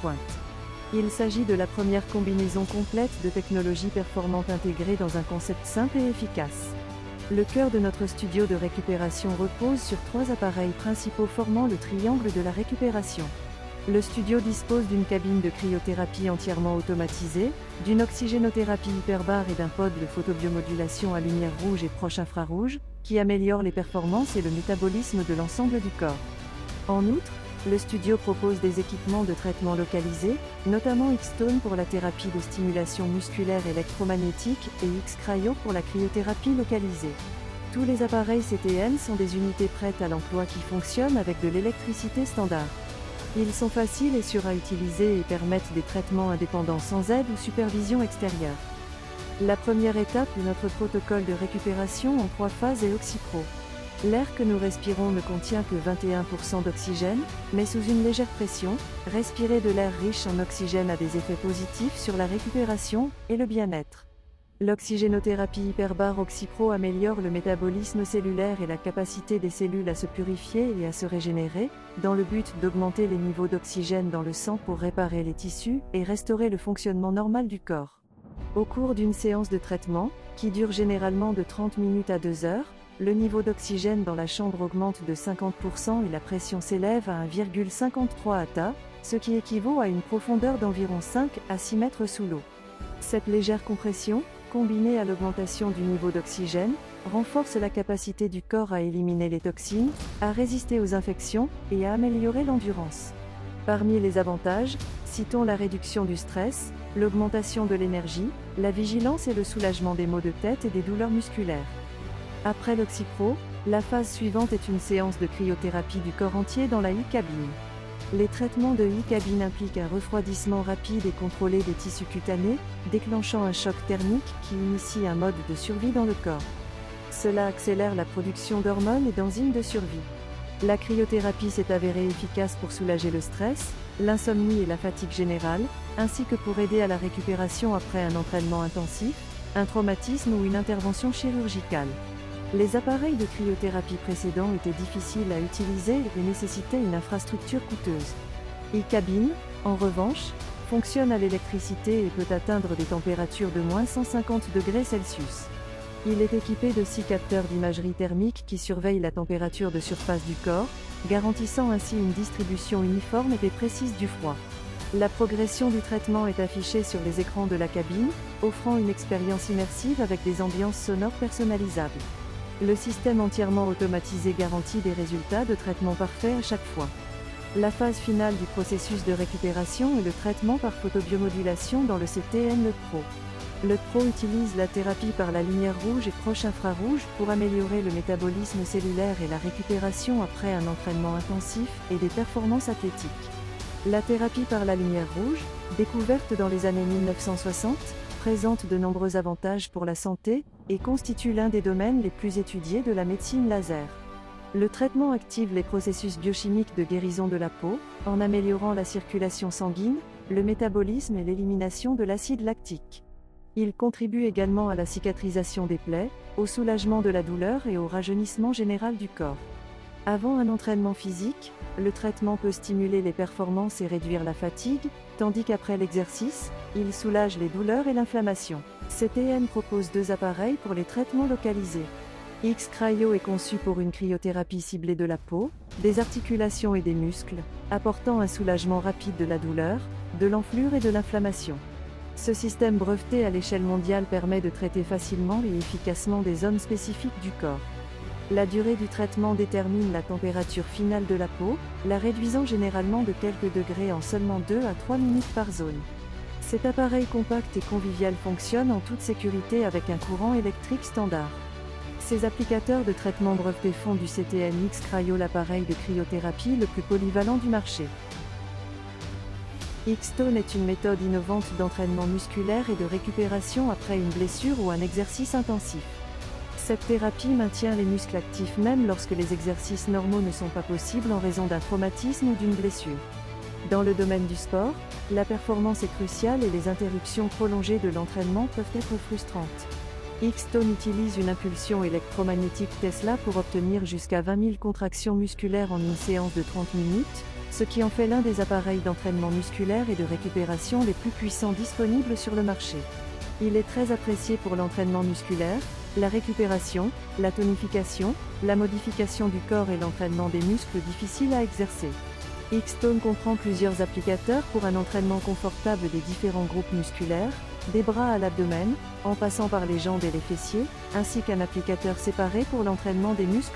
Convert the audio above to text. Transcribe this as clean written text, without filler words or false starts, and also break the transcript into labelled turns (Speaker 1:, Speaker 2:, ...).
Speaker 1: pointe. Il s'agit de la première combinaison complète de technologies performantes intégrées dans un concept simple et efficace. Le cœur de notre studio de récupération repose sur 3 appareils principaux formant le triangle de la récupération. Le studio dispose d'une cabine de cryothérapie entièrement automatisée, d'une oxygénothérapie hyperbare et d'un pod de photobiomodulation à lumière rouge et proche infrarouge, qui améliore les performances et le métabolisme de l'ensemble du corps. En outre, le studio propose des équipements de traitement localisés, notamment X-Tone pour la thérapie de stimulation musculaire électromagnétique et X-Cryo pour la cryothérapie localisée. Tous les appareils CTN sont des unités prêtes à l'emploi qui fonctionnent avec de l'électricité standard. Ils sont faciles et sûrs à utiliser et permettent des traitements indépendants sans aide ou supervision extérieure. La première étape de notre protocole de récupération en 3 phases est OxyPro. L'air que nous respirons ne contient que 21% d'oxygène, mais sous une légère pression, respirer de l'air riche en oxygène a des effets positifs sur la récupération et le bien-être. L'oxygénothérapie hyperbare OxyPro améliore le métabolisme cellulaire et la capacité des cellules à se purifier et à se régénérer, dans le but d'augmenter les niveaux d'oxygène dans le sang pour réparer les tissus et restaurer le fonctionnement normal du corps. Au cours d'une séance de traitement, qui dure généralement de 30 minutes à 2 heures, le niveau d'oxygène dans la chambre augmente de 50% et la pression s'élève à 1,53 attas, ce qui équivaut à une profondeur d'environ 5 à 6 mètres sous l'eau. Cette légère compression, combinée à l'augmentation du niveau d'oxygène, renforce la capacité du corps à éliminer les toxines, à résister aux infections et à améliorer l'endurance. Parmi les avantages, citons la réduction du stress, l'augmentation de l'énergie, la vigilance et le soulagement des maux de tête et des douleurs musculaires. Après l'OxyPro, la phase suivante est une séance de cryothérapie du corps entier dans la e-cabine. Les traitements de e-cabine impliquent un refroidissement rapide et contrôlé des tissus cutanés, déclenchant un choc thermique qui initie un mode de survie dans le corps. Cela accélère la production d'hormones et d'enzymes de survie. La cryothérapie s'est avérée efficace pour soulager le stress, l'insomnie et la fatigue générale, ainsi que pour aider à la récupération après un entraînement intensif, un traumatisme ou une intervention chirurgicale. Les appareils de cryothérapie précédents étaient difficiles à utiliser et nécessitaient une infrastructure coûteuse. E-cabine, en revanche, fonctionne à l'électricité et peut atteindre des températures de moins 150 degrés Celsius. Il est équipé de 6 capteurs d'imagerie thermique qui surveillent la température de surface du corps, garantissant ainsi une distribution uniforme et précise du froid. La progression du traitement est affichée sur les écrans de la cabine, offrant une expérience immersive avec des ambiances sonores personnalisables. Le système entièrement automatisé garantit des résultats de traitement parfaits à chaque fois. La phase finale du processus de récupération est le traitement par photobiomodulation dans le CTN LEUTPRO. LEUTPRO utilise la thérapie par la lumière rouge et proche infrarouge pour améliorer le métabolisme cellulaire et la récupération après un entraînement intensif et des performances athlétiques. La thérapie par la lumière rouge, découverte dans les années 1960, présente de nombreux avantages pour la santé et constitue l'un des domaines les plus étudiés de la médecine laser. Le traitement active les processus biochimiques de guérison de la peau, en améliorant la circulation sanguine, le métabolisme et l'élimination de l'acide lactique. Il contribue également à la cicatrisation des plaies, au soulagement de la douleur et au rajeunissement général du corps. Avant un entraînement physique, le traitement peut stimuler les performances et réduire la fatigue, tandis qu'après l'exercice, il soulage les douleurs et l'inflammation. CTN propose 2 appareils pour les traitements localisés. X-Cryo est conçu pour une cryothérapie ciblée de la peau, des articulations et des muscles, apportant un soulagement rapide de la douleur, de l'enflure et de l'inflammation. Ce système breveté à l'échelle mondiale permet de traiter facilement et efficacement des zones spécifiques du corps. La durée du traitement détermine la température finale de la peau, la réduisant généralement de quelques degrés en seulement 2 à 3 minutes par zone. Cet appareil compact et convivial fonctionne en toute sécurité avec un courant électrique standard. Ces applicateurs de traitement brevetés font du CTN X-Cryo l'appareil de cryothérapie le plus polyvalent du marché. X-Tone est une méthode innovante d'entraînement musculaire et de récupération après une blessure ou un exercice intensif. Cette thérapie maintient les muscles actifs même lorsque les exercices normaux ne sont pas possibles en raison d'un traumatisme ou d'une blessure. Dans le domaine du sport, la performance est cruciale et les interruptions prolongées de l'entraînement peuvent être frustrantes. X-Tone utilise une impulsion électromagnétique Tesla pour obtenir jusqu'à 20 000 contractions musculaires en une séance de 30 minutes, ce qui en fait l'un des appareils d'entraînement musculaire et de récupération les plus puissants disponibles sur le marché. Il est très apprécié pour l'entraînement musculaire, la récupération, la tonification, la modification du corps et l'entraînement des muscles difficiles à exercer. X-Tone comprend plusieurs applicateurs pour un entraînement confortable des différents groupes musculaires, des bras à l'abdomen, en passant par les jambes et les fessiers, ainsi qu'un applicateur séparé pour l'entraînement des muscles